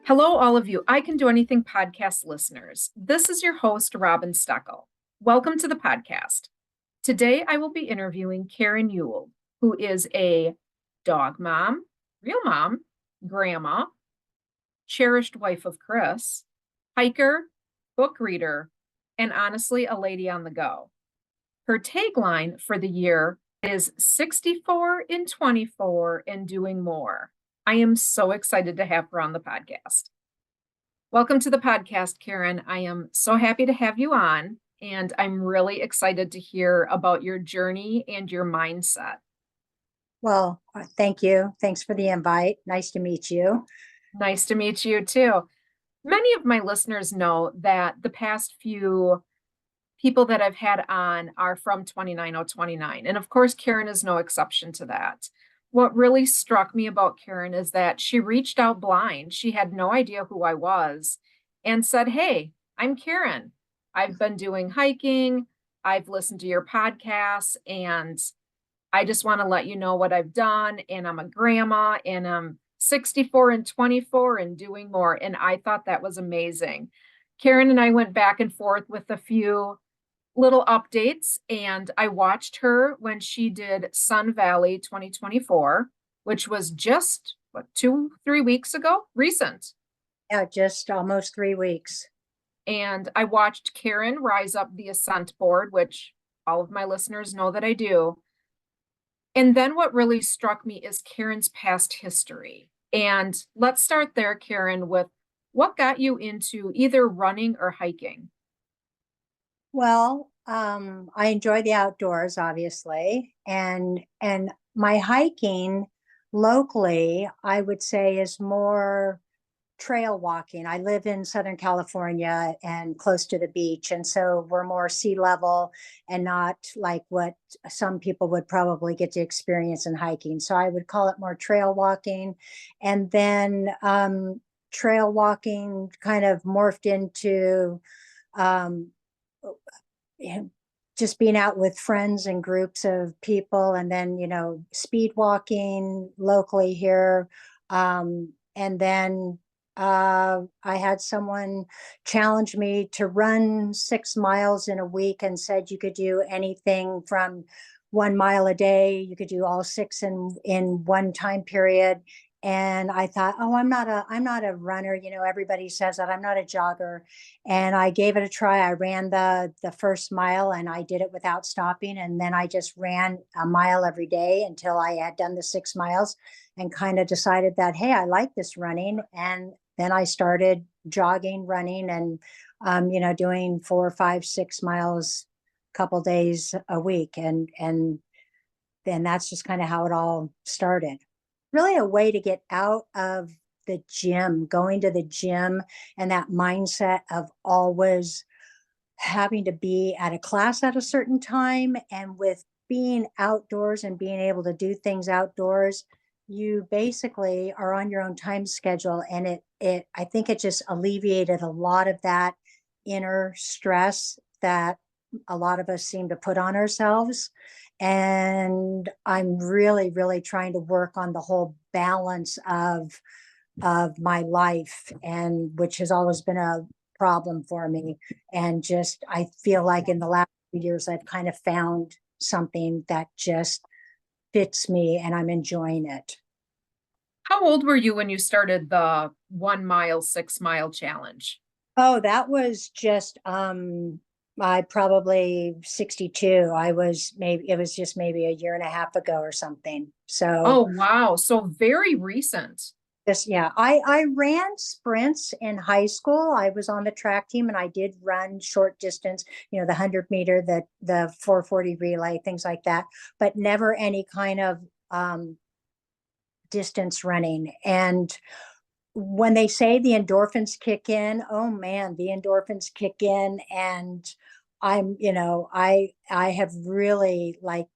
Hello, all of you I Can Do Anything podcast listeners. This is your host, Robin Steckel. Welcome to the podcast. Today, I will be interviewing Karen Yould, who is a dog mom, real mom, grandma, cherished wife of Chris, hiker, book reader, and honestly, a lady on the go. Her tagline for the year is 64 in 24 and doing more. I am so excited to have her on the podcast. Welcome to the podcast, Karen. I am so happy to have you on, and I'm really excited to hear about your journey and your mindset. Well, thank you. Thanks for the invite. Nice to meet you. Nice to meet you too. Many of my listeners know that the past few people that I've had on are from 29029. And of course, Karen is no exception to that. What really struck me about Karen is that she reached out blind. She had no idea who I was and said, "Hey, I'm Karen. I've been doing hiking. I've listened to your podcasts, and I just want to let you know what I've done. And I'm a grandma, and I'm 64 and 24 and doing more." And I thought that was amazing. Karen and I went back and forth with a few little updates, and I watched her when she did Sun Valley 2024, which was just what, 2, 3 weeks ago, recent. Yeah, just almost 3 weeks. And I watched Karen rise up the ascent board, which all of my listeners know that I do. And then what really struck me is Karen's past history. And let's start there, Karen, with what got you into either running or hiking? Well, I enjoy the outdoors, obviously, and my hiking locally, I would say, is more trail walking. I live in Southern California and close to the beach, and so we're more sea level and not like what some people would probably get to experience in hiking. So I would call it more trail walking, and then trail walking kind of morphed into um, just being out with friends and groups of people, and then speed walking locally here, and then I had someone challenge me to run 6 miles in a week and said you could do anything from 1 mile a day. You could do all six in one time period. And I thought, oh, I'm not a runner. Everybody says that. I'm not a jogger. And I gave it a try. I ran the first mile, and I did it without stopping. And then I just ran a mile every day until I had done the 6 miles, and kind of decided that, hey, I like this running. And then I started jogging, running, and doing 4, 5, 6 miles a couple days a week. And then that's just kind of how it all started. Really a way to get out of the gym, going to the gym, and that mindset of always having to be at a class at a certain time. And with being outdoors and being able to do things outdoors, you basically are on your own time schedule. And I think it just alleviated a lot of that inner stress that a lot of us seem to put on ourselves. And I'm really, really trying to work on the whole balance of my life, and which has always been a problem for me. And just I feel like in the last few years I've kind of found something that just fits me, and I'm enjoying it. How old were you when you started the 1 mile, 6 mile challenge? Oh, that was just I probably 62. I was maybe it was just maybe a year and a half ago or something. So Oh, wow. So very recent. this, yeah, I ran sprints in high school. I was on the track team, and I did run short distance, the 100 meter, the 440 relay, things like that, but never any kind of distance running. And when they say the endorphins kick in, oh man, the endorphins kick in. And I have really like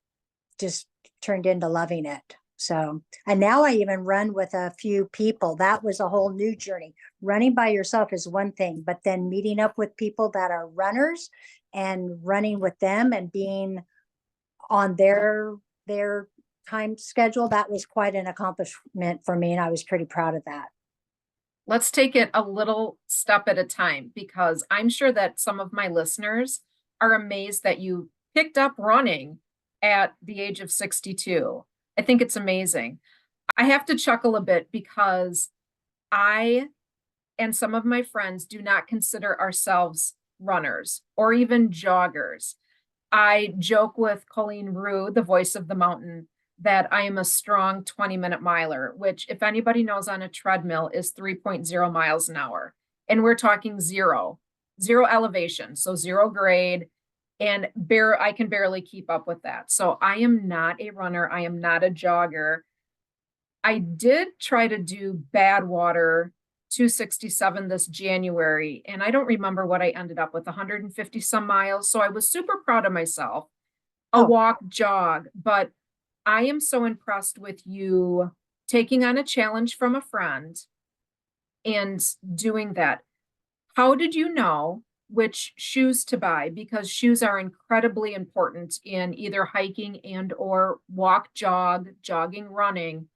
just turned into loving it. So, and now I even run with a few people. That was a whole new journey. Running by yourself is one thing, but then meeting up with people that are runners and running with them and being on their time schedule, that was quite an accomplishment for me, and I was pretty proud of that. Let's take it a little step at a time because I'm sure that some of my listeners are amazed that you picked up running at the age of 62. I think it's amazing. I have to chuckle a bit because I and some of my friends do not consider ourselves runners or even joggers. I joke with Colleen Rue, the voice of the mountain, that I am a strong 20-minute miler, which, if anybody knows on a treadmill, is 3.0 miles an hour. And we're talking zero elevation, so zero grade. And I can barely keep up with that. So I am not a runner. I am not a jogger. I did try to do Badwater 267 this January, and I don't remember what I ended up with 150 some miles. So I was super proud of myself. A Oh, walk, jog, but I am so impressed with you taking on a challenge from a friend and doing that. How did you know which shoes to buy? Because shoes are incredibly important in either hiking and or walk, jog, jogging, running.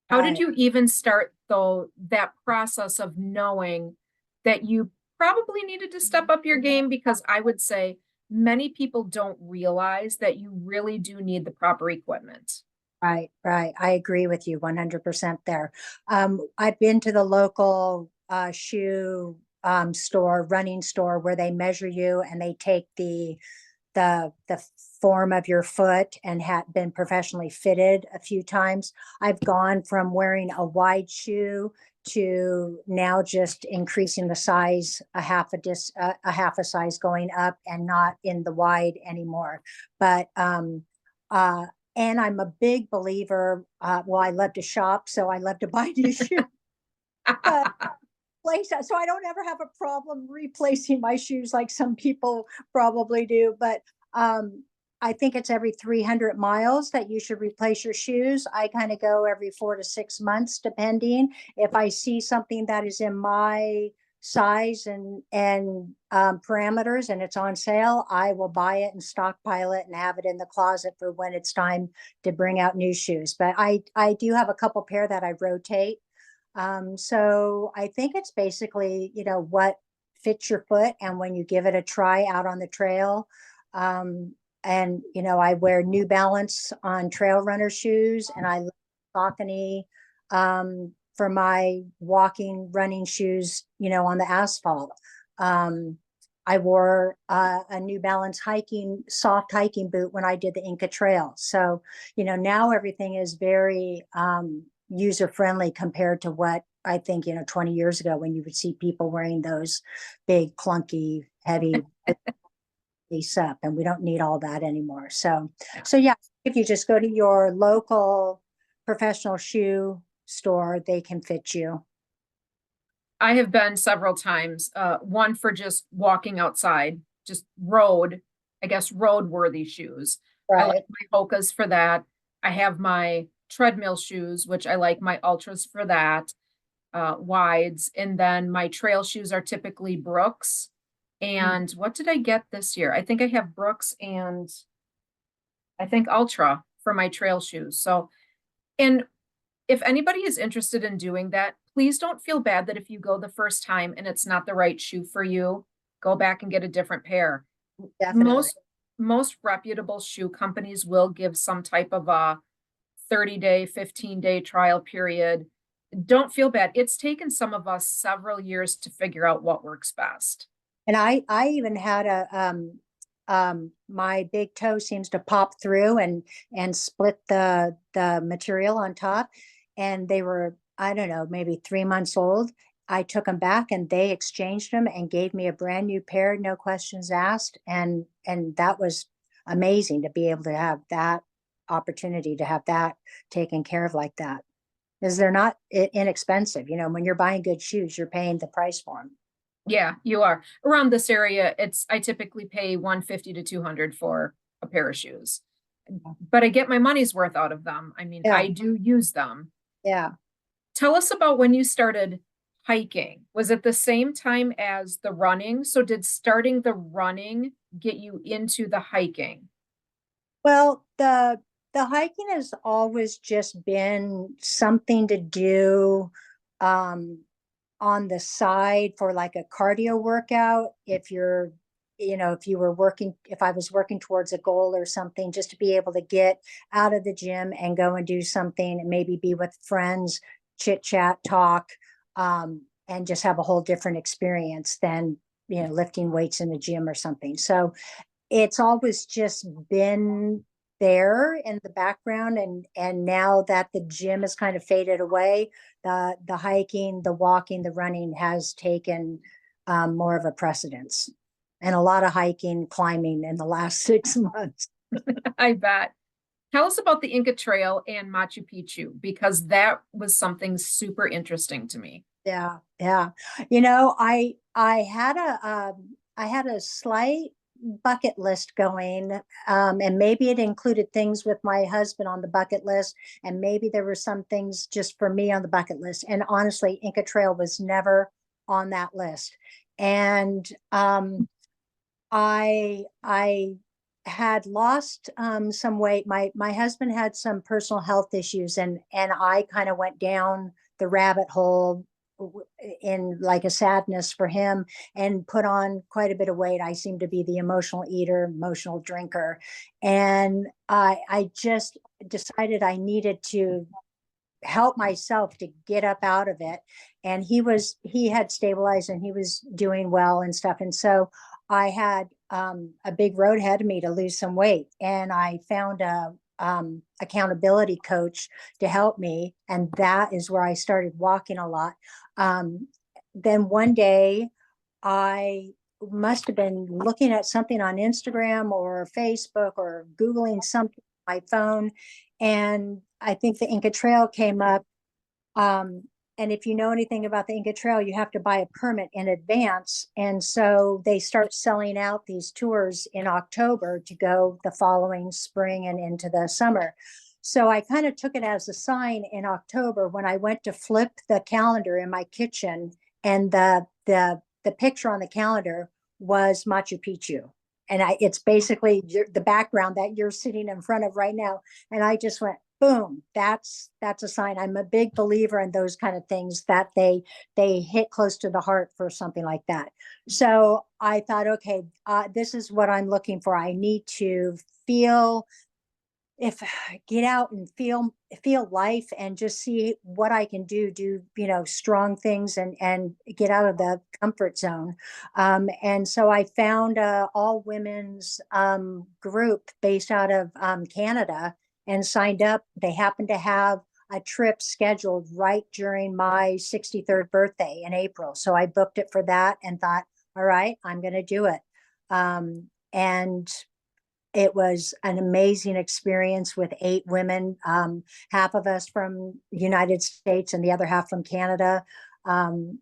How did right. you even start though that process of knowing that you probably needed to step up your game? Because I would say many people don't realize that you really do need the proper equipment. Right, right. I agree with you 100% there. I've been to the local shoe store, running store, where they measure you and they take the form of your foot and had been professionally fitted a few times. I've gone from wearing a wide shoe to now just increasing the size a half a size going up and not in the wide anymore. But uh and I'm a big believer. Well, I love to shop, so I love to buy new shoes. But so I don't ever have a problem replacing my shoes like some people probably do. But um, I think it's every 300 miles that you should replace your shoes. I kind of go every 4 to 6 months, depending. If I see something that is in my size and parameters and it's on sale, I will buy it and stockpile it and have it in the closet for when it's time to bring out new shoes. But I do have a couple pair that I rotate. So I think it's basically, what fits your foot. And when you give it a try out on the trail, and, I wear New Balance on trail runner shoes, and I love Saucony, for my walking, running shoes, on the asphalt. Um, I wore a New Balance soft hiking boot when I did the Inca Trail. So, now everything is very, user friendly compared to what I think, 20 years ago when you would see people wearing those big, clunky, heavy lace up, and we don't need all that anymore. So yeah, if you just go to your local professional shoe store, they can fit you. I have been several times, one for just walking outside, just I guess road worthy shoes. I like Right. my Hokas for that. I have my treadmill shoes, which I like my Ultras for that, wides. And then my trail shoes are typically Brooks. Mm. And what did I get this year? I think I have Brooks and I think Ultra for my trail shoes. So, and if anybody is interested in doing that, please don't feel bad that if you go the first time and it's not the right shoe for you, go back and get a different pair. Definitely. Most reputable shoe companies will give some type of a 30-day, 15-day trial period. Don't feel bad. It's taken some of us several years to figure out what works best. And I even had my big toe seems to pop through and split the material on top. And they were, I don't know, maybe 3 months old. I took them back and they exchanged them and gave me a brand new pair, no questions asked. And that was amazing to be able to have that opportunity to have that taken care of like that. Because they're not inexpensive. When you're buying good shoes, you're paying the price for them. Yeah, you are. Around this area, I typically pay 150 to 200 for a pair of shoes. But I get my money's worth out of them. I mean, Yeah, I do use them. yeah. Tell us about when you started hiking. Was it the same time as the running? So did starting the running get you into the hiking? Well, the hiking has always just been something to do um on the side for like a cardio workout if you're, if you were working, if I was working towards a goal or something, just to be able to get out of the gym and go and do something and maybe be with friends, chit chat, talk, and just have a whole different experience than, lifting weights in the gym or something. So it's always just been there in the background, and now that the gym has kind of faded away, the hiking, the walking, the running has taken more of a precedence, and a lot of hiking, climbing in the last 6 months. I bet. Tell us about the Inca Trail and Machu Picchu, because that was something super interesting to me. Yeah, yeah. I had a slight bucket list going, and maybe it included things with my husband on the bucket list, and maybe there were some things just for me on the bucket list. And honestly, Inca Trail was never on that list. And I had lost some weight. My husband had some personal health issues, and I kind of went down the rabbit hole in like a sadness for him, and put on quite a bit of weight. I seem to be the emotional eater, emotional drinker, and I just decided I needed to help myself to get up out of it. And he had stabilized and he was doing well and stuff. And so I had a big road ahead of me to lose some weight, and I found a accountability coach to help me, and that is where I started walking a lot. Then one day I must have been looking at something on Instagram or Facebook or Googling something on my phone. And I think the Inca Trail came up. And if you know anything about the Inca Trail, you have to buy a permit in advance. And so they start selling out these tours in October to go the following spring and into the summer. So I kind of took it as a sign in October when I went to flip the calendar in my kitchen, and the picture on the calendar was Machu Picchu. And it's basically the background that you're sitting in front of right now. And I just went, boom, that's a sign. I'm a big believer in those kind of things, that they hit close to the heart for something like that. So I thought, okay, this is what I'm looking for. I need to feel, if get out and feel life, and just see what I can do, strong things, and get out of the comfort zone. And so I found a all women's group based out of Canada, and signed up. They happened to have a trip scheduled right during my 63rd birthday in April, so I booked it for that and thought, all right, I'm going to do it. And it was an amazing experience with 8 women, half of us from the United States and the other half from Canada. And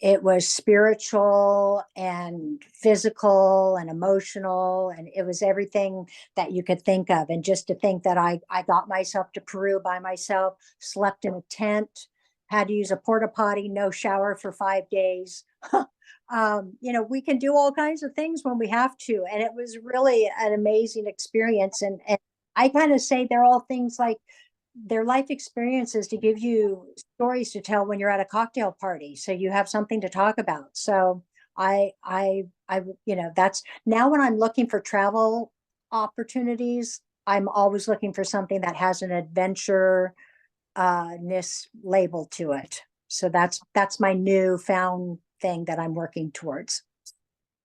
it was spiritual and physical and emotional, and it was everything that you could think of. And just to think that I got myself to Peru by myself, slept in a tent, had to use a porta potty, no shower for 5 days. We can do all kinds of things when we have to. And it was really an amazing experience. And I kind of say they're all things like their life experiences to give you stories to tell when you're at a cocktail party, so you have something to talk about. So that's now when I'm looking for travel opportunities, I'm always looking for something that has an adventure ness label to it. So that's my newfound thing that I'm working towards.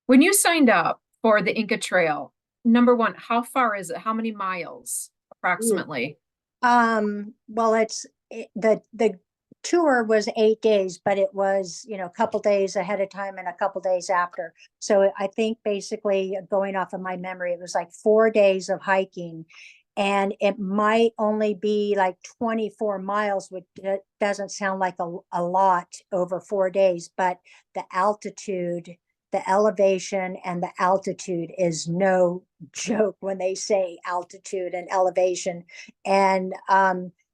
When you signed up for the Inca Trail, number one, how far is it? How many miles approximately? Well, the tour was 8 days, but it was, a couple days ahead of time and a couple days after. So I think basically, going off of my memory, it was like 4 days of hiking, and it might only be like 24 miles, which doesn't sound like a lot over 4 days, but the altitude, the elevation and the altitude is no joke when they say altitude and elevation. And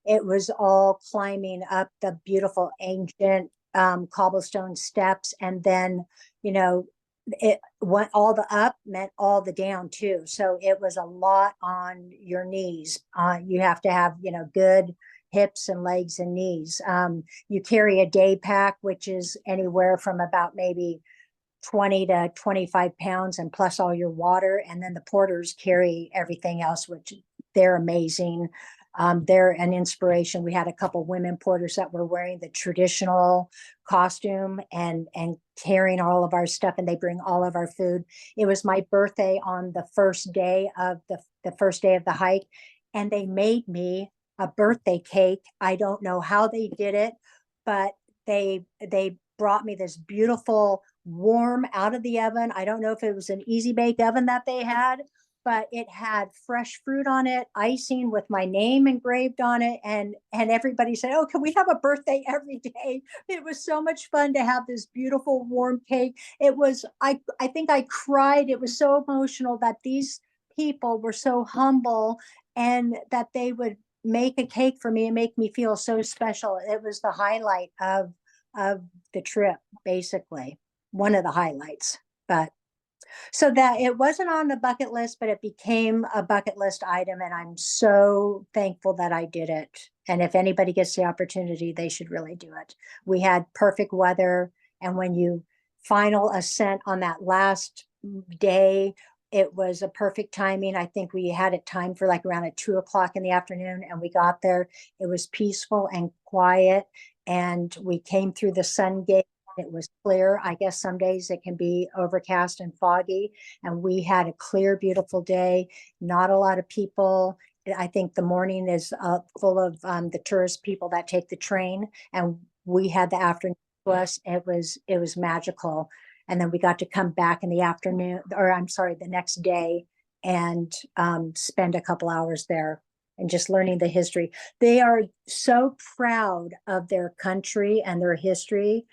it was all climbing up the beautiful ancient cobblestone steps. And then, it went, all the up meant all the down too. So it was a lot on your knees. You have to have, good hips and legs and knees. You carry a day pack, which is anywhere from about maybe 20 to 25 pounds, and plus all your water. And then the porters carry everything else, which they're amazing. They're an inspiration. We had a couple women porters that were wearing the traditional costume and carrying all of our stuff, and they bring all of our food. It was my birthday on the first day of the first day of the hike, and they made me a birthday cake. I don't know how they did it, but they brought me this beautiful warm out of the oven. I don't know if it was an easy bake oven that they had, but it had fresh fruit on it, icing with my name engraved on it. And everybody said, "Oh, can we have a birthday every day?" It was so much fun to have this beautiful warm cake. It was, I think I cried. It was so emotional that these people were so humble and that they would make a cake for me and make me feel so special. It was the highlight of the trip, basically one of the highlights. But so that it wasn't on the bucket list, but it became a bucket list item, and I'm so thankful that I did it. And if anybody gets the opportunity, they should really do it. We had perfect weather, and when you final ascent on that last day, it was a perfect timing. I think we had it timed for like around at 2 o'clock in the afternoon, and we got there. It was peaceful and quiet, and we came through the sun gate. It was clear. I guess some days it can be overcast and foggy, and we had a clear, beautiful day. Not a lot of people. I think the morning is full of the tourist people that take the train, and we had the afternoon to us. It was magical. And then we got to come back in the afternoon, or I'm sorry, the next day, and spend a couple hours there and just learning the history. They are so proud of their country and their history.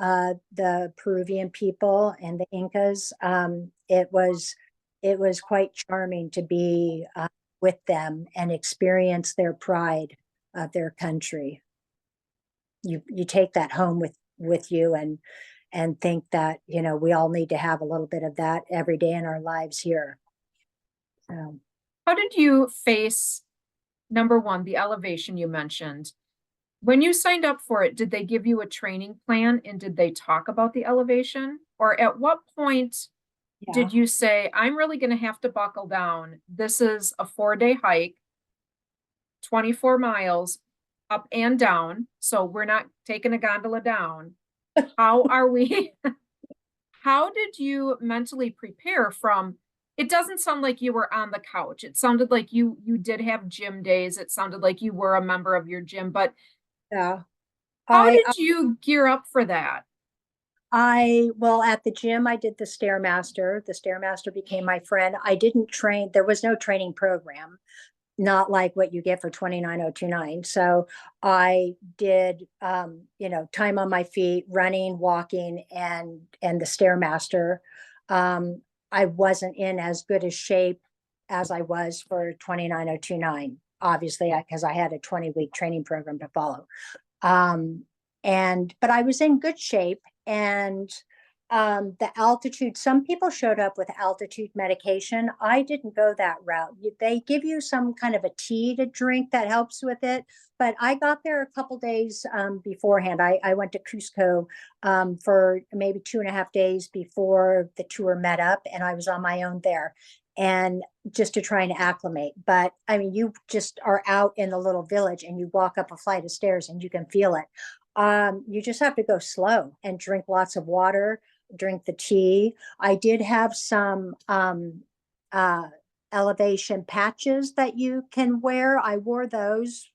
The Peruvian people and the Incas. It was quite charming to be with them and experience their pride of their country. You take that home with you, and think that we all need to have a little bit of that every day in our lives here. So, How did you face, number one, the elevation you mentioned? When you signed up for it, did they give you a training plan and did they talk about the elevation? Or at what point yeah. did you say, I'm really going to have to buckle down? This is a 4-day hike, 24 miles up and down. So we're not taking a gondola down. How are we? How did you mentally prepare from? It doesn't sound like you were on the couch. It sounded like you did have gym days. It sounded like you were a member of your gym, but Yeah. how I did you gear up for that? well, at the gym, I did the Stairmaster. The Stairmaster became my friend. I didn't train, there was no training program, not like what you get for 29029. So I did, time on my feet, running, walking, and the Stairmaster. I wasn't in as good a shape as I was for 29029, obviously, because I had a 20-week training program to follow. Um, but I was in good shape. And the altitude, some people showed up with altitude medication. I didn't go that route. They give you some kind of a tea to drink that helps with it. But I got there a couple days beforehand. I went to Cusco for maybe 2.5 days before the tour met up, and I was on my own there. And just to try and acclimate. But I mean, you just are out in the little village and you walk up a flight of stairs and you can feel it. You just have to go slow and drink lots of water, drink the tea. I did have some elevation patches that you can wear. I wore those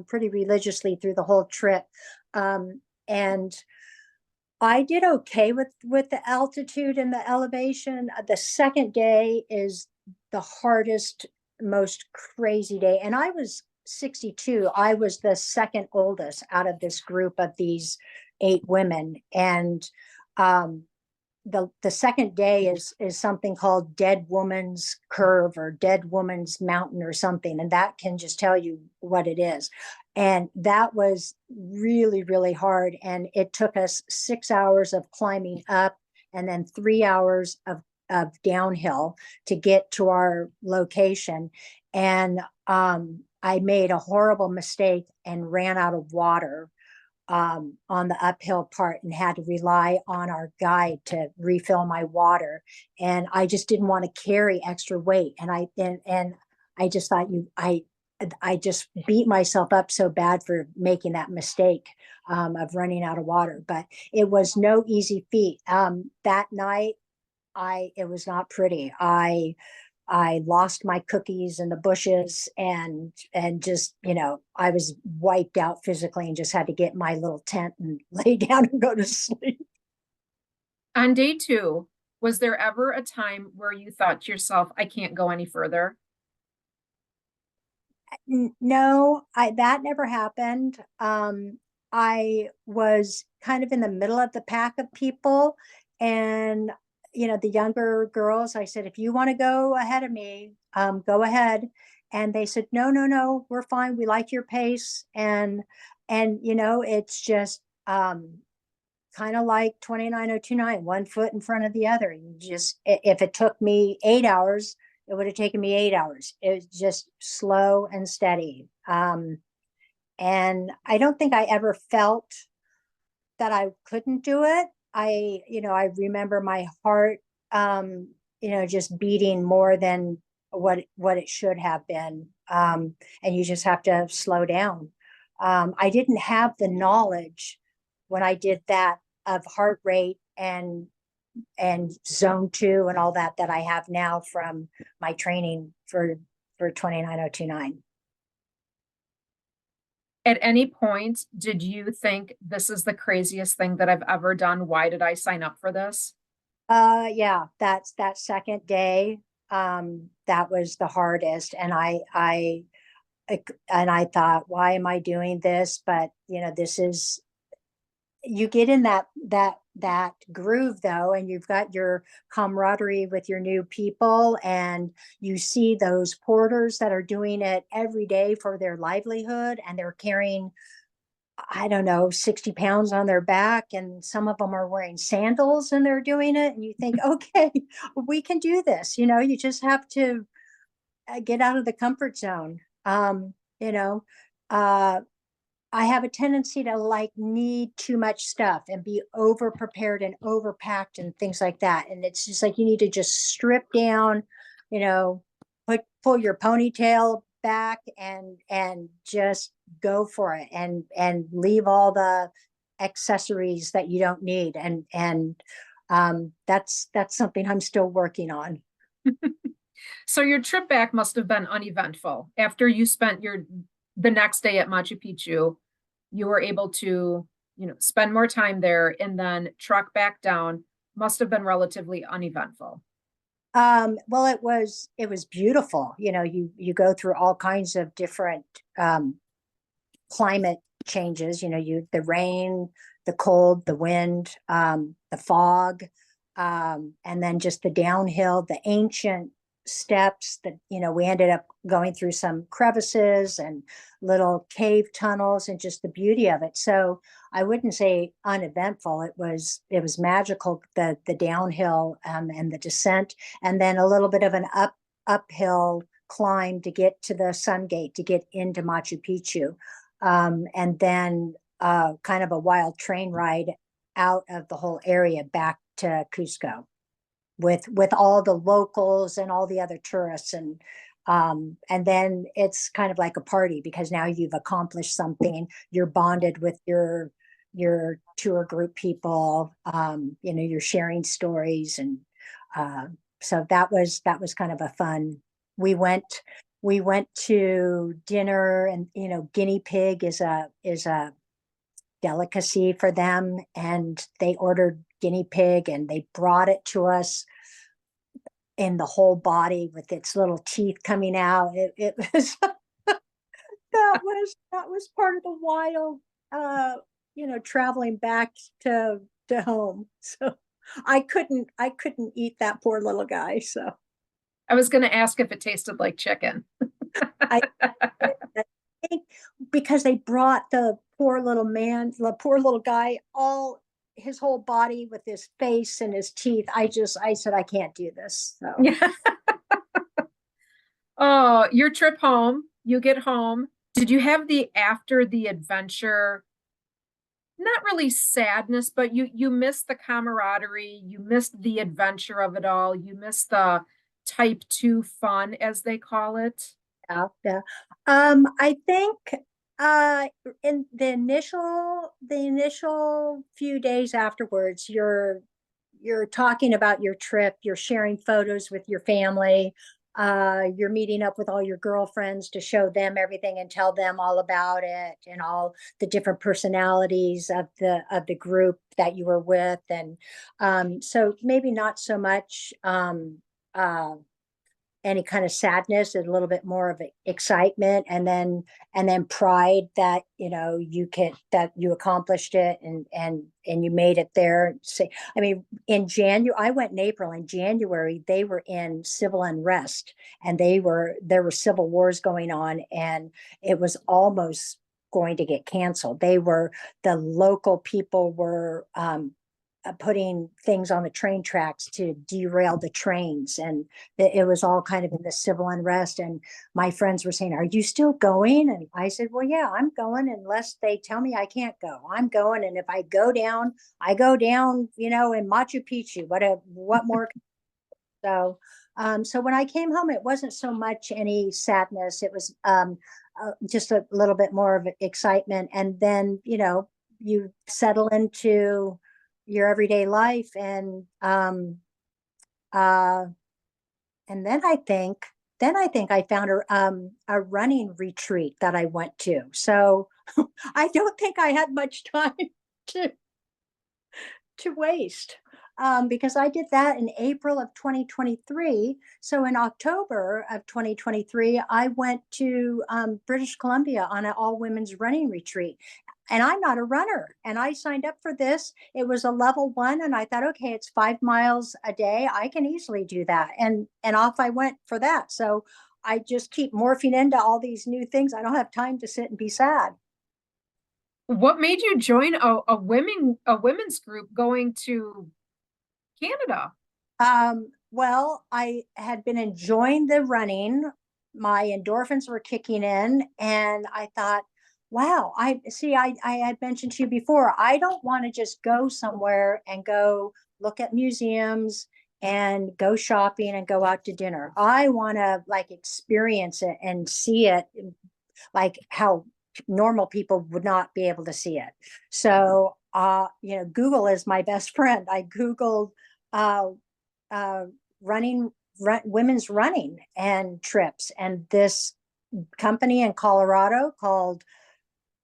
pretty religiously through the whole trip. And I did okay with the altitude and the elevation. The second day is the hardest, most crazy day. And I was 62. I was the second oldest out of this group of these 8 women. And the second day is something called Dead Woman's Curve or Dead Woman's Mountain or something, and that can just tell you what it is. And that was really, really hard, and it took us 6 hours of climbing up and then 3 hours of downhill to get to our location. And I made a horrible mistake and ran out of water on the uphill part and had to rely on our guide to refill my water. And I just didn't want to carry extra weight. And I just thought I just beat myself up so bad for making that mistake of running out of water. But it was no easy feat. That night, it was not pretty. I lost my cookies in the bushes and just, I was wiped out physically and just had to get in my little tent and lay down and go to sleep. On day two, was there ever a time where you thought to yourself, I can't go any further? No, I that never happened. I was kind of in the middle of the pack of people, and the younger girls, I said, if you want to go ahead of me, go ahead. And they said, no, no, no, we're fine. We like your pace. And it's just kind of like 29029, 1 foot in front of the other. You just, if it took me 8 hours, it would have taken me 8 hours. It was just slow and steady. And I don't think I ever felt that I couldn't do it. I remember my heart, just beating more than what it should have been. And you just have to slow down. I didn't have the knowledge when I did that of heart rate and zone 2 and all that I have now from my training for 29029. At any point, did you think this is the craziest thing that I've ever done? Why did I sign up for this? Yeah, that's that second day. That was the hardest. And I thought, why am I doing this? But this is, you get in that groove though, and you've got your camaraderie with your new people, and you see those porters that are doing it every day for their livelihood, and they're carrying, I don't know, 60 pounds on their back, and some of them are wearing sandals and they're doing it, and you think, okay, we can do this. You just have to get out of the comfort zone. You know uh I have a tendency to like need too much stuff and be over prepared and overpacked and things like that. And it's just like you need to just strip down, you know, pull your ponytail back and just go for it and leave all the accessories that you don't need. And that's something I'm still working on. So your trip back must have been uneventful. After you spent the next day at Machu Picchu, you were able to, spend more time there and then truck back down. Must have been relatively uneventful. Well, it was beautiful. You go through all kinds of different climate changes. The rain, the cold, the wind, the fog, and then just the downhill, the ancient steps that we ended up going through some crevices and little cave tunnels, and just the beauty of it. So I wouldn't say uneventful. It was magical, the downhill and the descent, and then a little bit of an uphill climb to get to the sun gate, to get into Machu Picchu, and then kind of a wild train ride out of the whole area back to Cusco with all the locals and all the other tourists. And then it's kind of like a party, because now you've accomplished something. You're bonded with your tour group people. You're sharing stories, and so that was kind of a fun. We went we went to dinner, and guinea pig is a delicacy for them, and they ordered guinea pig and they brought it to us in the whole body with its little teeth coming out. It was that was part of the wild, traveling back to home. So I couldn't eat that poor little guy. So I was going to ask if it tasted like chicken. I, I think because they brought the poor little man, the poor little guy, all his whole body with his face and his teeth. I said, I can't do this. So Oh, your trip home, you get home. Did you have the after the adventure, not really sadness, but you miss the camaraderie, you missed the adventure of it all, you miss the type 2 fun, as they call it? Yeah, yeah. I think in the initial few days afterwards, you're talking about your trip, you're sharing photos with your family, you're meeting up with all your girlfriends to show them everything and tell them all about it and all the different personalities of the group that you were with. And so maybe not so much any kind of sadness and a little bit more of excitement, and then pride that you accomplished it, and you made it there. Say, I mean, in January, I went in April. In January, they were in civil unrest, and there were civil wars going on, and it was almost going to get canceled. The local people were putting things on the train tracks to derail the trains, and it was all kind of in the civil unrest. And my friends were saying, are you still going? And I said, well, yeah, I'm going unless they tell me I can't go. I'm going, and if I go down, I go down, in Machu Picchu. What more? So when I came home, it wasn't so much any sadness. It was just a little bit more of excitement. And then, you settle into your everyday life. Uh, and then I think I found a running retreat that I went to. So I don't think I had much time to to waste, because I did that in April of 2023. So in October of 2023, I went to British Columbia on an all women's running retreat. And I'm not a runner. And I signed up for this. It was a level 1. And I thought, okay, it's 5 miles a day. I can easily do that. And off I went for that. So I just keep morphing into all these new things. I don't have time to sit and be sad. What made you join a women's group going to Canada? Well, I had been enjoying the running. My endorphins were kicking in, and I thought, wow, I see, I had mentioned to you before, I don't want to just go somewhere and go look at museums and go shopping and go out to dinner. I want to like experience it and see it like how normal people would not be able to see it. So, Google is my best friend. I Googled uh, uh, women's running and trips, and this company in Colorado called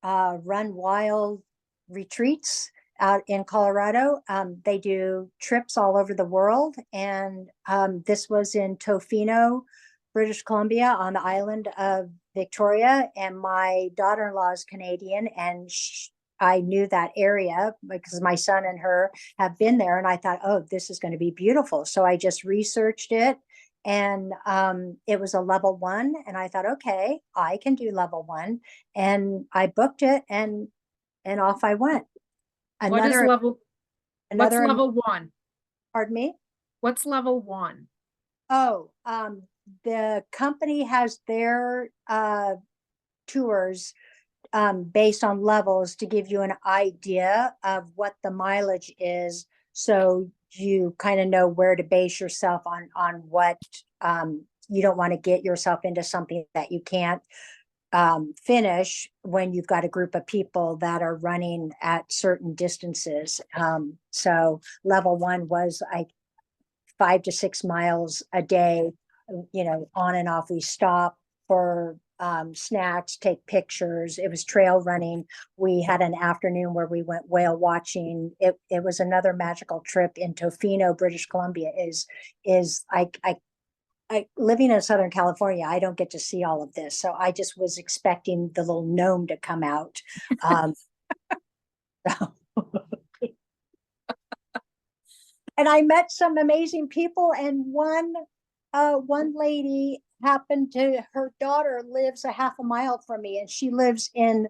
Run Wild Retreats out in Colorado. They do trips all over the world, and this was in Tofino, British Columbia, on the island of Victoria. And my daughter-in-law is Canadian, and I knew that area because my son and her have been there, and I thought, oh, this is going to be beautiful. So I just researched it, and it was a level 1, and I thought, okay, I can do level 1, and I booked it, and off I went. What is Another level, what's another level 1? Pardon me. What's level 1? Oh, the company has their tours based on levels to give you an idea of what the mileage is, so you kind of know where to base yourself on what you don't want to get yourself into something that you can't finish when you've got a group of people that are running at certain distances. So level 1 was 5 to 6 miles a day, on and off. We stop for snacks, take pictures. It was trail running. We had an afternoon where we went whale watching. It was another magical trip in Tofino, British Columbia. Is I living in Southern California, I don't get to see all of this. So I just was expecting the little gnome to come out. So and I met some amazing people. And one lady happened to her daughter lives a half a mile from me, and she lives in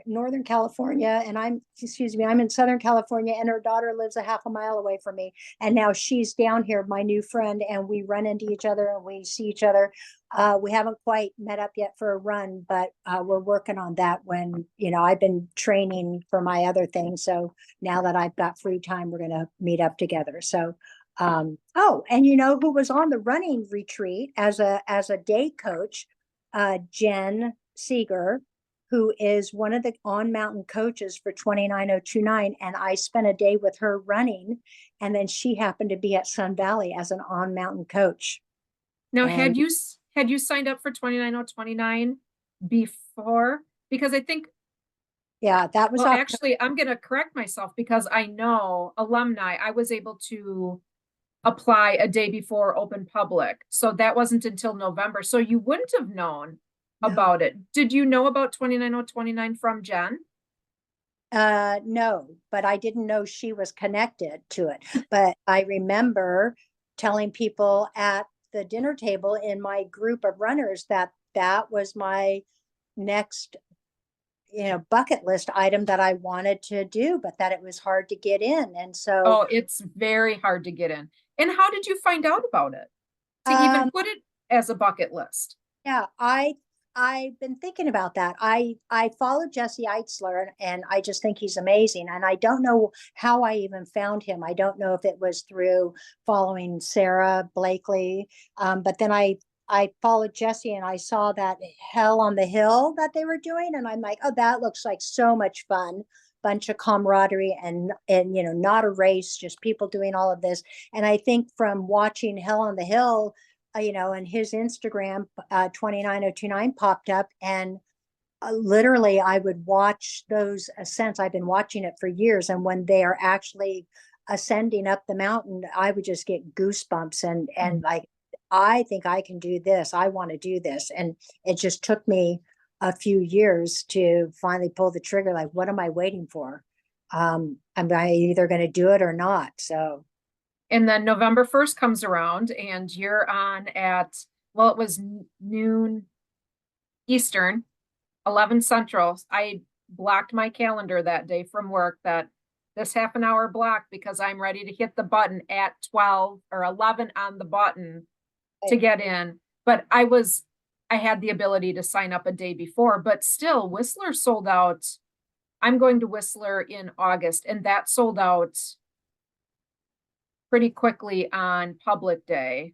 Northern California, and I'm in Southern California, and her daughter lives a half a mile away from me. And now she's down here, my new friend, and we run into each other and we see each other. We haven't quite met up yet for a run, but we're working on that when, I've been training for my other thing. So now that I've got free time, we're going to meet up together. So, oh, and who was on the running retreat as a day coach, Jen Seeger, who is one of the on mountain coaches for 29029. And I spent a day with her running. And then she happened to be at Sun Valley as an on mountain coach. Now, And had you signed up for 29029 before? Because I think, yeah, that was well, October. actually, I'm going to correct myself because I know alumni, I was able to apply a day before open public. So that wasn't until November. So you wouldn't have known No. about it. Did you know about 29029 from Jen? No, but I didn't know she was connected to it. But I remember telling people at the dinner table in my group of runners that that was my next, bucket list item that I wanted to do, but that it was hard to get in. And so, Oh, it's very hard to get in. And how did you find out about it to even um, put it as a bucket list? yeah, I've been thinking about that. I follow Jesse Eitzler, and I just think he's amazing. And I don't know how I even found him. I don't know if it was through following Sarah Blakely, but then I followed Jesse and I saw that Hell on the Hill that they were doing, and I'm like, oh, that looks like so much fun. Bunch of camaraderie and not a race, just people doing all of this. And I think from watching Hell on the Hill, and his Instagram 29029 popped up, and literally I would watch those ascents. I've been watching it for years, and when they are actually ascending up the mountain, I would just get goosebumps and like, I think I can do this. I want to do this. And it just took me a few years to finally pull the trigger. Like, what am I waiting for? I'm either going to do it or not. So And then November 1st comes around and you're on at, well, it was noon Eastern, 11 Central. I blocked my calendar that day from work that this half an hour block because I'm ready to hit the button at 12 or 11 on the button to get in. But I had the ability to sign up a day before, but still Whistler sold out. I'm going to Whistler in August and that sold out pretty quickly on public day.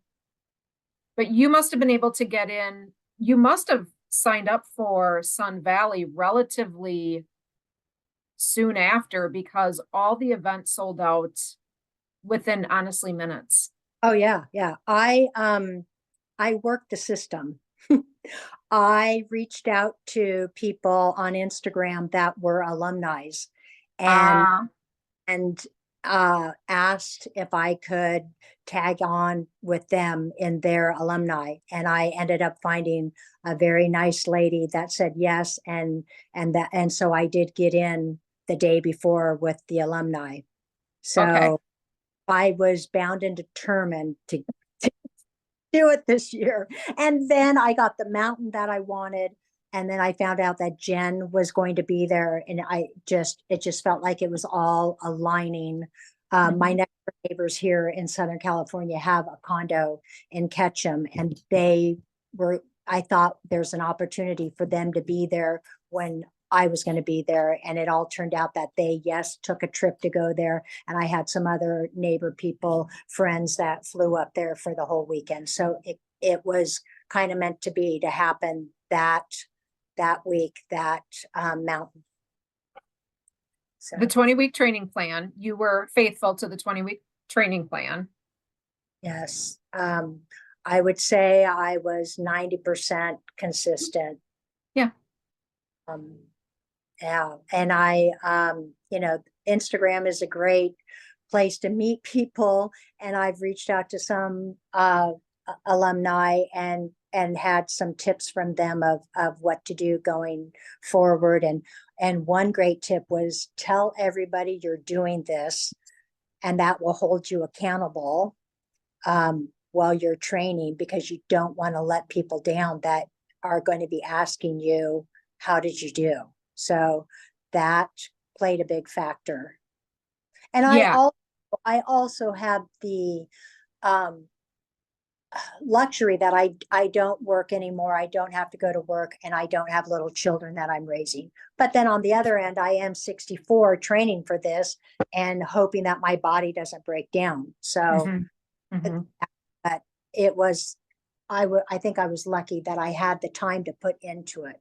But you must have been able to get in. You must have signed up for Sun Valley relatively soon after because all the events sold out within honestly minutes. oh yeah, yeah. I worked the system. I reached out to people on Instagram that were alumni and Ah, and asked if I could tag on with them in their alumni. And I ended up finding a very nice lady that said yes, and so I did get in the day before with the alumni. okay. So I was bound and determined to do it this year. And then I got the mountain that I wanted. And then I found out that Jen was going to be there. And it just felt like it was all aligning. My Mhm. next door neighbors here in Southern California have a condo in Ketchum, and I thought there's an opportunity for them to be there when I was going to be there. And it all turned out that they, yes, took a trip to go there. And I had some other neighbor people, friends that flew up there for the whole weekend. So it was kind of meant to be to happen that week, that mountain. So The 20-week training plan, you were faithful to the 20-week training plan. yes, I would say I was 90% consistent. Yeah. Um, yeah, and Instagram is a great place to meet people, and I've reached out to some alumni and had some tips from them of what to do going forward. And one great tip was tell everybody you're doing this, and that will hold you accountable while you're training, because you don't want to let people down that are going to be asking you, how did you do? So that played a big factor. And Yeah. I also have the um, luxury that I don't work anymore. I don't have to go to work, and I don't have little children that I'm raising. But then on the other end, I am 64 training for this and hoping that my body doesn't break down. So, Hmm. Hmm. but it was, I think I was lucky that I had the time to put into it,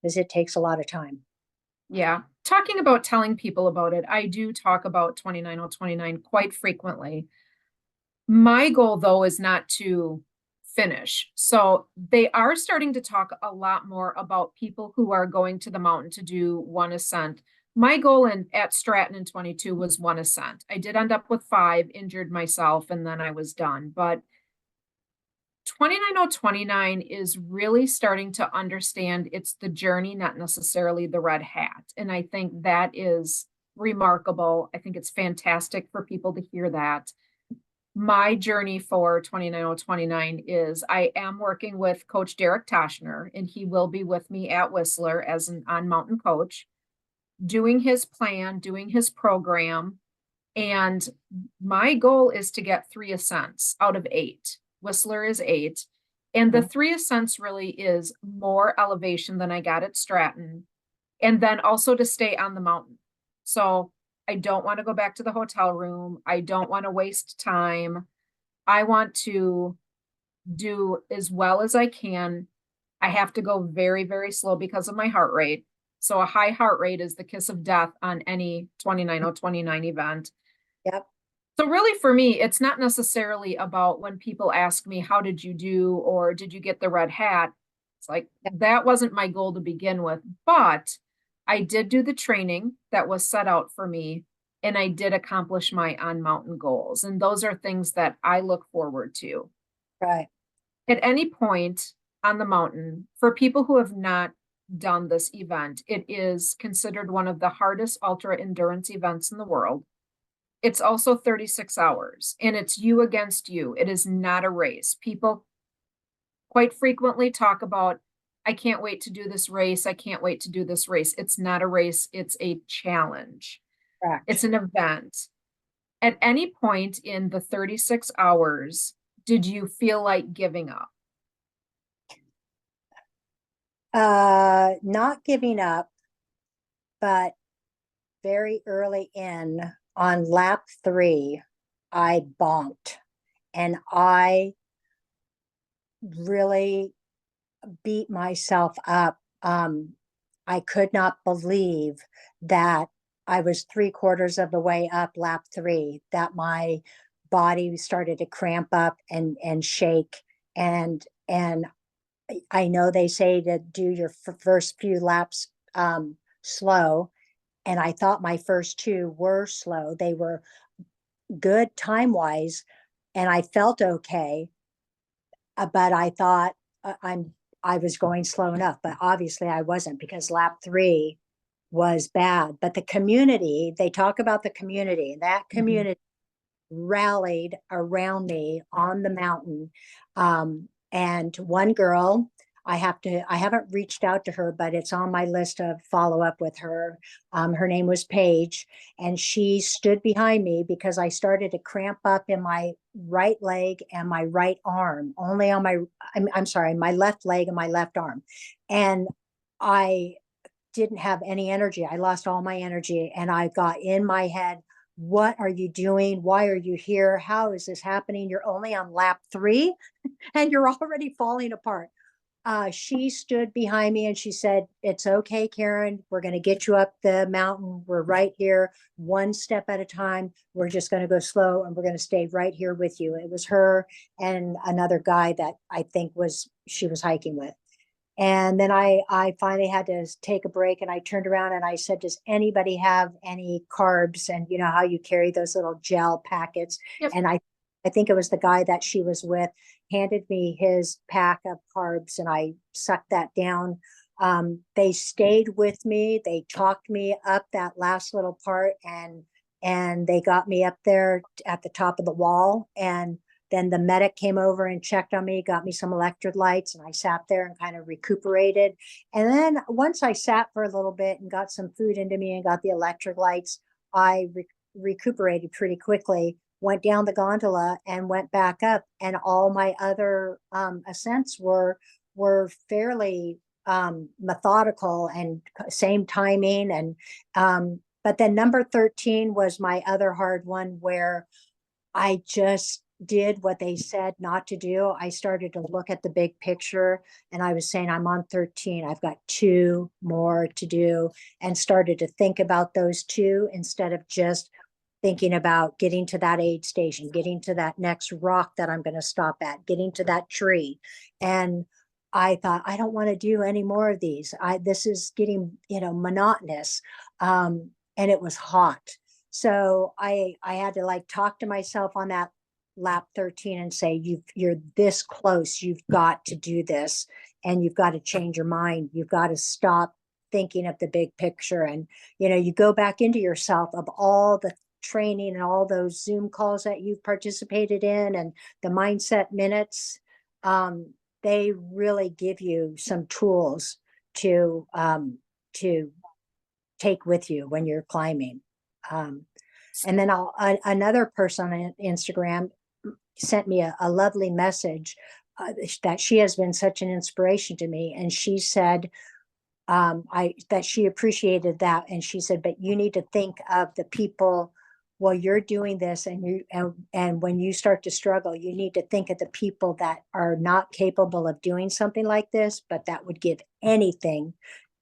because it takes a lot of time. Yeah. Talking about telling people about it, I do talk about 29029 quite frequently. My goal, though, is not to finish. So they are starting to talk a lot more about people who are going to the mountain to do one ascent. My goal at Stratton in 22 was one ascent. I did end up with five, injured myself, and then I was done. But 29029 is really starting to understand it's the journey, not necessarily the red hat. And I think that is remarkable. I think it's fantastic for people to hear that. My journey for 29029 is I am working with Coach Derek Toshner, and he will be with me at Whistler as an on mountain coach, doing his plan, doing his program. And my goal is to get three ascents out of eight. Whistler is eight. And the Mhm. three ascents really is more elevation than I got at Stratton. And then also to stay on the mountain. So I don't want to go back to the hotel room. I don't want to waste time. I want to do as well as I can. I have to go very, very slow because of my heart rate. So a high heart rate is the kiss of death on any 29029 event. Yep. So really for me, it's not necessarily about when people ask me, how did you do? Or did you get the red hat? It's like, Yep. that wasn't my goal to begin with, but I did do the training that was set out for me. And I did accomplish my on mountain goals. And those are things that I look forward to. Right. At any point on the mountain, for people who have not done this event, it is considered one of the hardest ultra endurance events in the world. It's also 36 hours and it's you against you. It is not a race. People quite frequently talk about, I can't wait to do this race. I can't wait to do this race. It's not a race, it's a challenge, it's Correct. an event. At any point in the 36 hours, did you feel like giving up? Not giving up, but very early in on lap 3, I bonked, and I really beat myself up. I could not believe that I was 3/4 of the way up lap 3, that my body started to cramp up and shake. And I know they say to do your first few laps slow, and I thought my first two were slow. They were good time wise, and I felt okay. But I thought I was going slow enough, but obviously I wasn't, because lap 3 was bad. But the community, they talk about the community, and that Mhm. community rallied around me on the mountain. And one girl, I haven't reached out to her, but it's on my list of follow up with her. Her name was Paige, and she stood behind me because I started to cramp up in my right leg and my right arm, only on I'm sorry, my left leg and my left arm. And I didn't have any energy. I lost all my energy, and I got in my head, what are you doing? Why are you here? How is this happening? You're only on lap 3 and you're already falling apart. She stood behind me and she said, it's okay, Karen. We're going to get you up the mountain. We're right here, one step at a time. We're just going to go slow, and we're going to stay right here with you. It was her and another guy that I think she was hiking with. And then I finally had to take a break, and I turned around and I said, does anybody have any carbs? And you know how you carry those little gel packets. Yep. And I think it was the guy that she was with handed me his pack of carbs, and I sucked that down. They stayed with me. They talked me up that last little part, and they got me up there at the top of the wall. And Then the medic came over and checked on me, got me some electrolytes, and I sat there and kind of recuperated. And then once I sat for a little bit and got some food into me and got the electrolytes, I recuperated pretty quickly, went down the gondola and went back up. And all my other ascents were fairly methodical and same timing. And but then number 13 was my other hard one, where I just did what they said not to do. I started to look at the big picture, and I was saying, I'm on 13. I've got two more to do, and started to think about those two instead of just thinking about getting to that aid station, getting to that next rock that I'm going to stop at, getting to that tree. And I thought, I don't want to do any more of these. This is getting, monotonous. And it was hot. So I had to like talk to myself on that lap 13 and say, you're this close. You've got to do this, and you've got to change your mind. You've got to stop thinking of the big picture. And, you go back into yourself of all the training and all those Zoom calls that you've participated in and the mindset minutes. They really give you some tools to take with you when you're climbing. And then another person on Instagram sent me a lovely message that she has been such an inspiration to me. And she said, that she appreciated that. And she said, but you need to think of the people while you're doing this, and when you start to struggle, you need to think of the people that are not capable of doing something like this, but that would give anything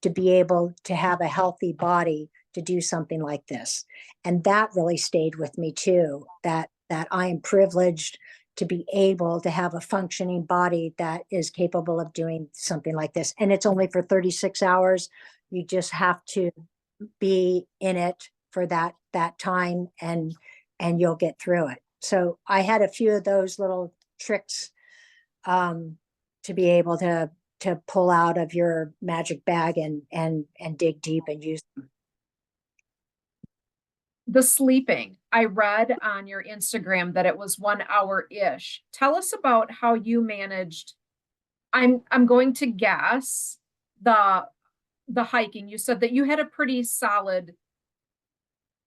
to be able to have a healthy body to do something like this. And that really stayed with me too, that I am privileged to be able to have a functioning body that is capable of doing something like this. And it's only for 36 hours. You just have to be in it for that time, and you'll get through it. So I had a few of those little tricks to be able to pull out of your magic bag and dig deep and use them. The sleeping, I read on your Instagram that it was 1 hour-ish. Tell us about how you managed. I'm going to guess the hiking. You said that you had a pretty solid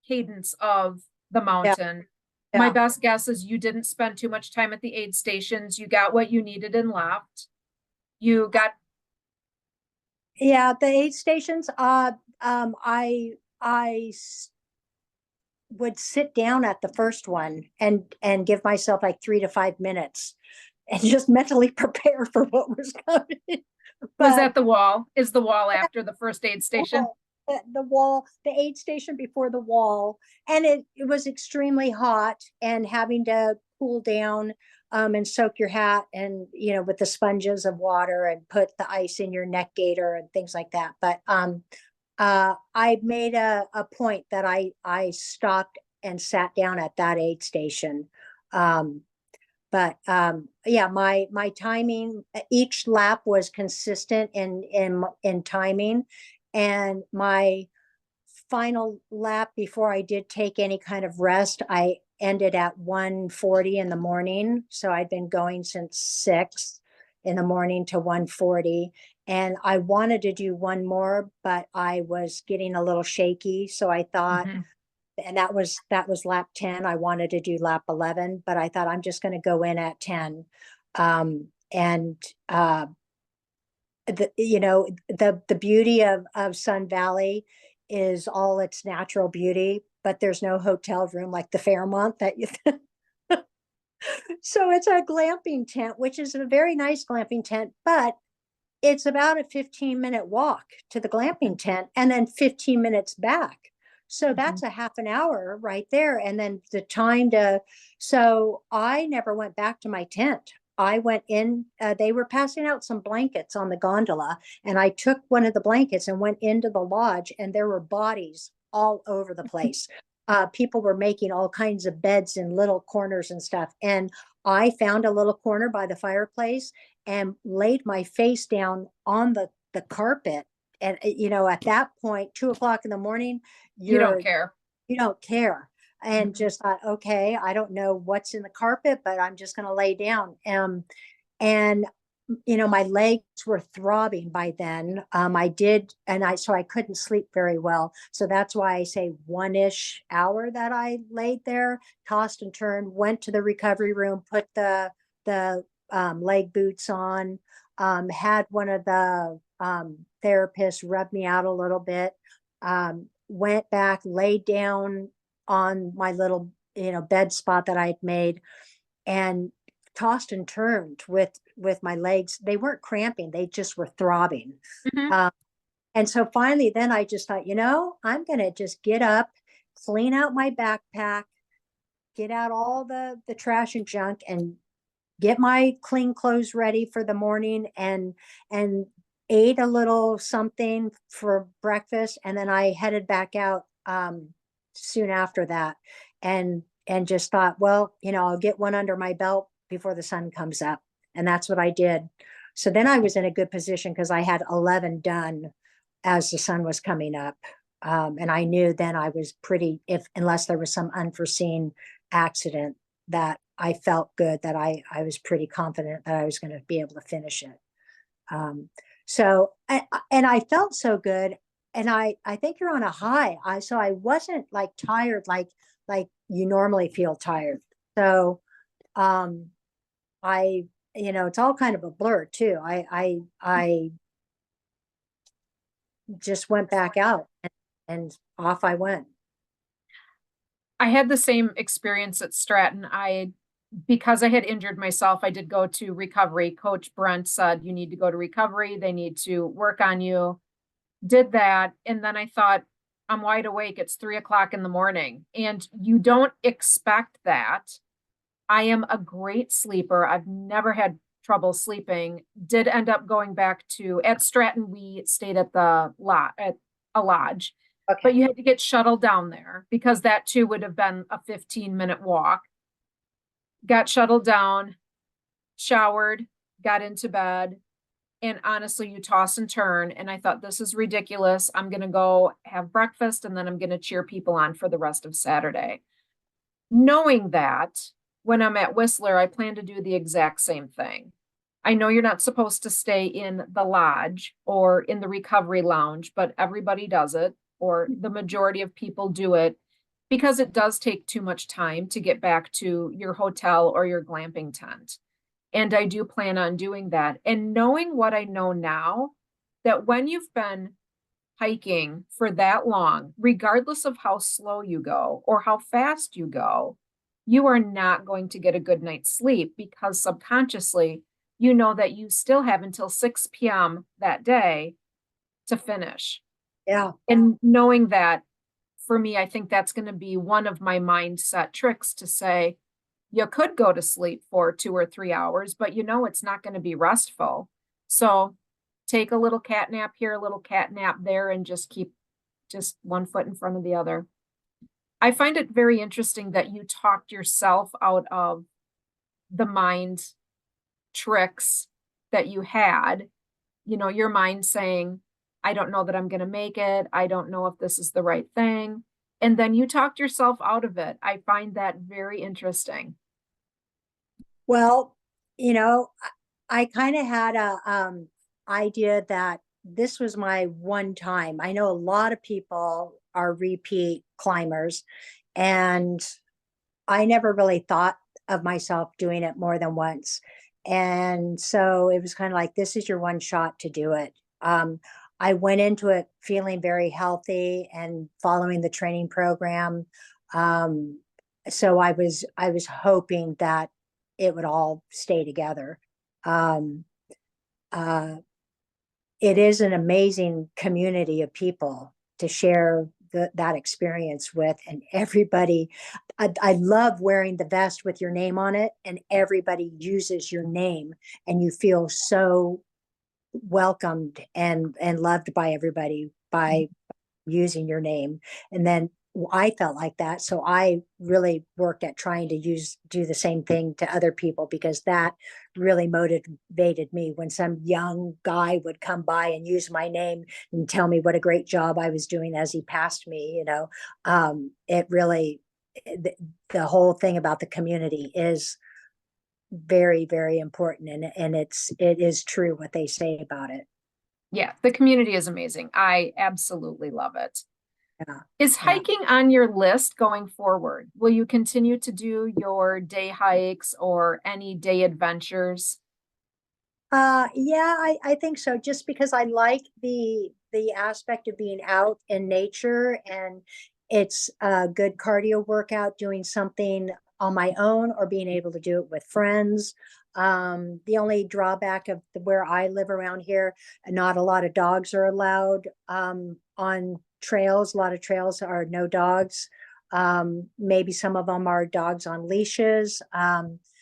cadence of the mountain. Yeah. My best guess is you didn't spend too much time at the aid stations. You got what you needed and left. You got Yeah, the aid stations. I would sit down at the first one and give myself like 3 to 5 minutes and just mentally prepare for what was coming. was But at the wall. Is the wall after the first aid station? the wall, the aid station before the wall, and it was extremely hot, and having to cool down and soak your hat and with the sponges of water and put the ice in your neck gaiter and things like that. But I made a point that I stopped and sat down at that aid station. But yeah, my timing, each lap was consistent in timing, and my final lap before I did take any kind of rest, I ended at 1:40 in the morning. So I'd been going since 6 in the morning to 1:40. And I wanted to do one more, but I was getting a little shaky. So I thought, and that was lap 10. I wanted to do lap 11, but I thought I'm just going to go in at 10. And the beauty of Sun Valley is all its natural beauty, but there's no hotel room like the Fairmont that you so it's a glamping tent, which is a very nice glamping tent, but it's about a 15-minute walk to the glamping tent and then 15 minutes back. So that's a half an hour right there. And then the time so I never went back to my tent. I went in, they were passing out some blankets on the gondola, and I took one of the blankets and went into the lodge, and there were bodies all over the place. People were making all kinds of beds in little corners and stuff. And I found a little corner by the fireplace and laid my face down on the carpet. And, at that point, 2 o'clock in the morning, You don't care. you don't care. and Mhm. just thought, okay, I don't know what's in the carpet, but I'm just going to lay down. And my legs were throbbing by then. I did, and so I couldn't sleep very well. So that's why I say 1-ish hour that I laid there, tossed and turned, went to the recovery room, put the leg boots on, had one of the therapists rub me out a little bit, went back, laid down on my little, bed spot that I'd made, and tossed and turned with my legs. They weren't cramping, they just were throbbing. Mhm. um, and so finally then I just thought, I'm going to just get up, clean out my backpack, get out all the trash and junk, and get my clean clothes ready for the morning, and ate a little something for breakfast, and then I headed back out soon after that, and just thought, well, I'll get one under my belt before the sun comes up, and that's what I did. So then I was in a good position because I had 11 done as the sun was coming up. And I knew then I was pretty, if unless there was some unforeseen accident, that I felt good, that I was pretty confident that I was going to be able to finish it. Um, and I felt so good, and I think you're on a high. So I wasn't like tired, like you normally feel tired. So um, I, it's all kind of a blur too. I just went back out, and off I went. I had the same experience at Stratton. Because I had injured myself, I did go to recovery. Coach Brent said, you need to go to recovery. They need to work on you. Did that. And then I thought, I'm wide awake. It's 3 o'clock in the morning. And you don't expect that. I am a great sleeper. I've never had trouble sleeping. Did end up going back at Stratton, we stayed at the lot at a lodge, but Okay. you had to get shuttled down there because that too would have been a 15-minute walk. Got shuttled down, showered, got into bed, and honestly, you toss and turn. And I thought, this is ridiculous. I'm going to go have breakfast and then I'm going to cheer people on for the rest of Saturday. Knowing that when I'm at Whistler, I plan to do the exact same thing. I know you're not supposed to stay in the lodge or in the recovery lounge, but everybody does it, or the majority of people do it because it does take too much time to get back to your hotel or your glamping tent. And I do plan on doing that. And knowing what I know now, that when you've been hiking for that long, regardless of how slow you go or how fast you go, you are not going to get a good night's sleep because subconsciously, you know that you still have until 6 p.m. that day to finish. Yeah. And knowing that, for me, I think that's going to be one of my mindset tricks to say, you could go to sleep for 2 or 3 hours, but you know it's not going to be restful. So take a little cat nap here, a little cat nap there, and just keep just one foot in front of the other. I find it very interesting that you talked yourself out of the mind tricks that you had, your mind saying, I don't know that I'm going to make it. I don't know if this is the right thing. And then you talked yourself out of it. I find that very interesting. Well, you know, I kind of had a idea that this was my one time. I know a lot of people are repeat climbers, and I never really thought of myself doing it more than once. And so it was kind of like, this is your one shot to do it. I went into it feeling very healthy and following the training program. Um, so I was hoping that it would all stay together. Um, uh, it is an amazing community of people to share that experience with, and everybody, I love wearing the vest with your name on it, and everybody uses your name, and you feel so welcomed and loved by everybody by using your name. And then I felt like that. So I really worked at trying to do the same thing to other people, because that really motivated me. When some young guy would come by and use my name and tell me what a great job I was doing as he passed me, it the, the whole thing about the community is very, very important. And it is true what they say about it. Yeah, the community is amazing. I absolutely love it. Yeah. Is Yeah. hiking on your list going forward? Will you continue to do your day hikes or any day adventures? Yeah, I think so. Just because I like the aspect of being out in nature, and it's a good cardio workout doing something on my own or being able to do it with friends. The only drawback of where I live around here, not a lot of dogs are allowed on trails. A lot of trails are no dogs. Maybe some of them are dogs on leashes.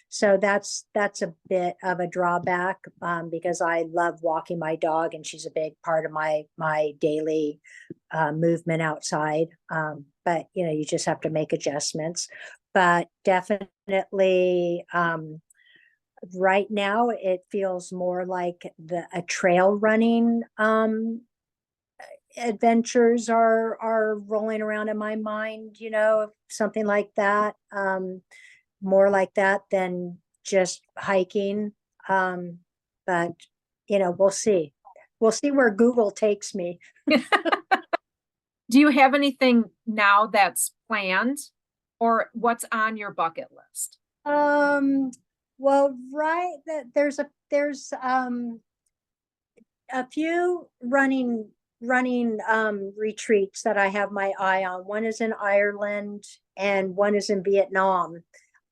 So that's a bit of a drawback because I love walking my dog, and she's a big part of my daily movement outside. But you know, you just have to make adjustments. But definitely, right now it feels more like the a trail running adventures are rolling around in my mind. You know, something like that. More like that than just hiking. Um, but you know, we'll see. We'll see where Google takes me. Do you have anything now that's planned or what's on your bucket list? Um, well, right that there's a few running retreats that I have my eye on. One is in Ireland and one is in Vietnam.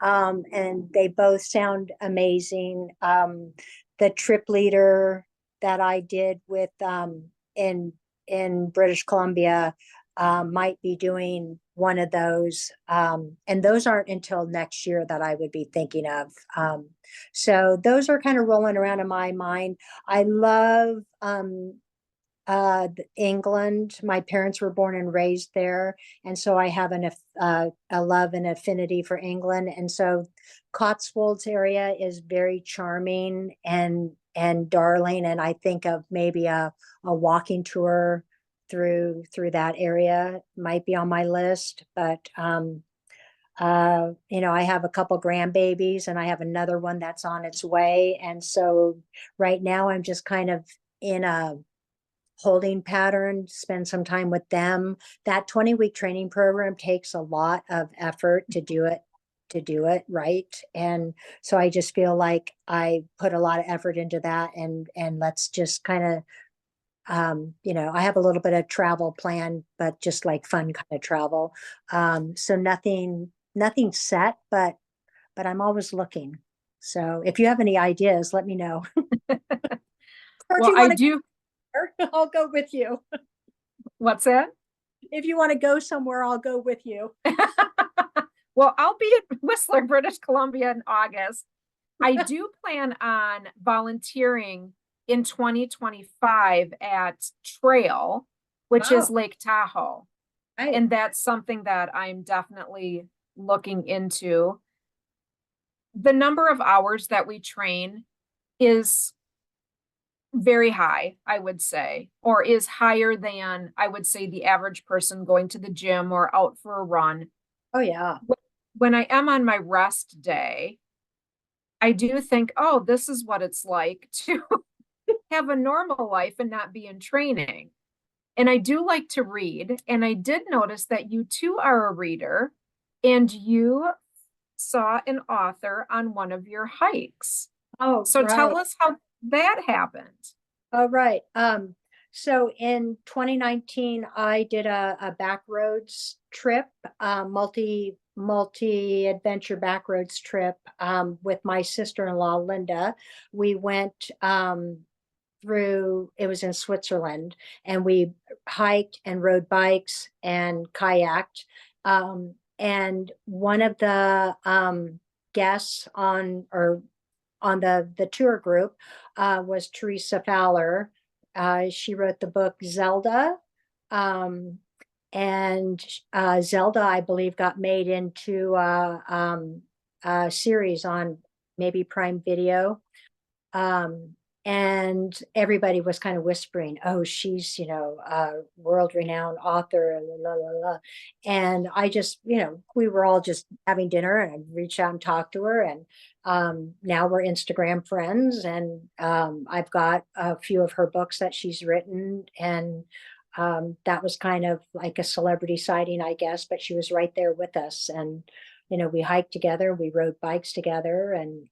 And they both sound amazing. The trip leader that I did with in British Columbia might be doing one of those. And those aren't until next year that I would be thinking of. So those are kind of rolling around in my mind. I love England. My parents were born and raised there, and so I have a love and affinity for England. And so Cotswolds area is very charming and darling. And I think of maybe a walking tour through that area might be on my list. But you know, I have a couple grandbabies, and I have another one that's on its way. And so right now I'm just kind of in a holding pattern, spend some time with them. That 20-week training program takes a lot of effort to do it right. And so I just feel like I put a lot of effort into that, and let's just kind of you know, I have a little bit of travel planned, but just like fun kind of travel. So nothing set, but I'm always looking. So if you have any ideas, let me know. Or if Well, you I want to do. go, I'll go with you. What's that? If you want to go somewhere, I'll go with you. Well, I'll be at Whistler, British Columbia in August. I do plan on volunteering in 2025 at Trail, which Oh, is Lake Tahoe. right. And that's something that I'm definitely looking into. The number of hours that we train is very high, I would say, or is higher than I would say the average person going to the gym or out for a run. Oh, yeah. When I am on my rest day, I do think, oh, this is what it's like to have a normal life and not be in training. And I do like to read. And I did notice that you too are a reader and you saw an author on one of your hikes. Oh, So right. tell us how that happened. Oh, right. So in 2019, I did a backroads trip, multi adventure backroads trip with my sister-in-law, Linda. We went through, it was in Switzerland, and we hiked and rode bikes and kayaked. And one of the guests on the tour group was Teresa Fowler. She wrote the book Zelda. Um, and Zelda, I believe, got made into a series on maybe Prime Video. Um, And everybody was kind of whispering, oh, she's, a world renowned author, and la, la, la. And I just, we were all just having dinner, and I reached out and talked to her. And now we're Instagram friends. And I've got a few of her books that she's written. And that was kind of like a celebrity sighting, I guess, but she was right there with us. And we hiked together, we rode bikes together, and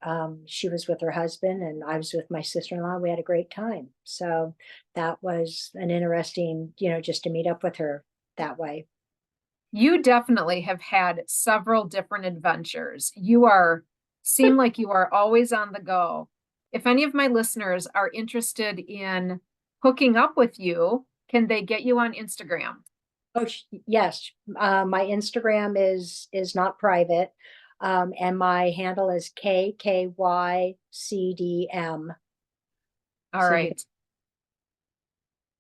she was with her husband, and I was with my sister-in-law. We had a great time. So that was an interesting, just to meet up with her that way. You definitely have had several different adventures. Seem like you are always on the go. If any of my listeners are interested in hooking up with you, can they get you on Instagram? Oh, yes. My Instagram is not private, and my handle is KKYCDM. All So you can, right.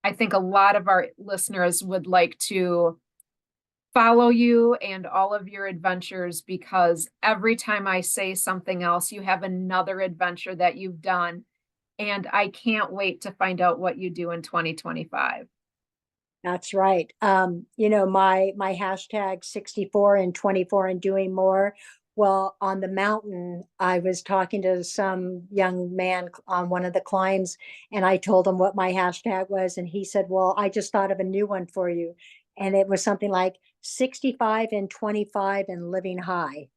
I think a lot of our listeners would like to follow you and all of your adventures because every time I say something else, you have another adventure that you've done. And I can't wait to find out what you do in 2025. that's right. My hashtag 64 and 24 and doing more. Well, on the mountain, I was talking to some young man on one of the climbs, and I told him what my hashtag was, and he said, "Well, I just thought of a new one for you." And it was something like 65 and 25 and living high.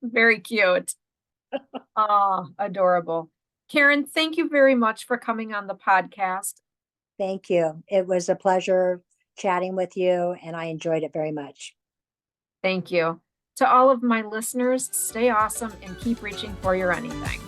Very cute. Oh, adorable. Karen, thank you very much for coming on the podcast. Thank you. It was a pleasure chatting with you, and I enjoyed it very much. Thank you. To all of my listeners, stay awesome and keep reaching for your anything.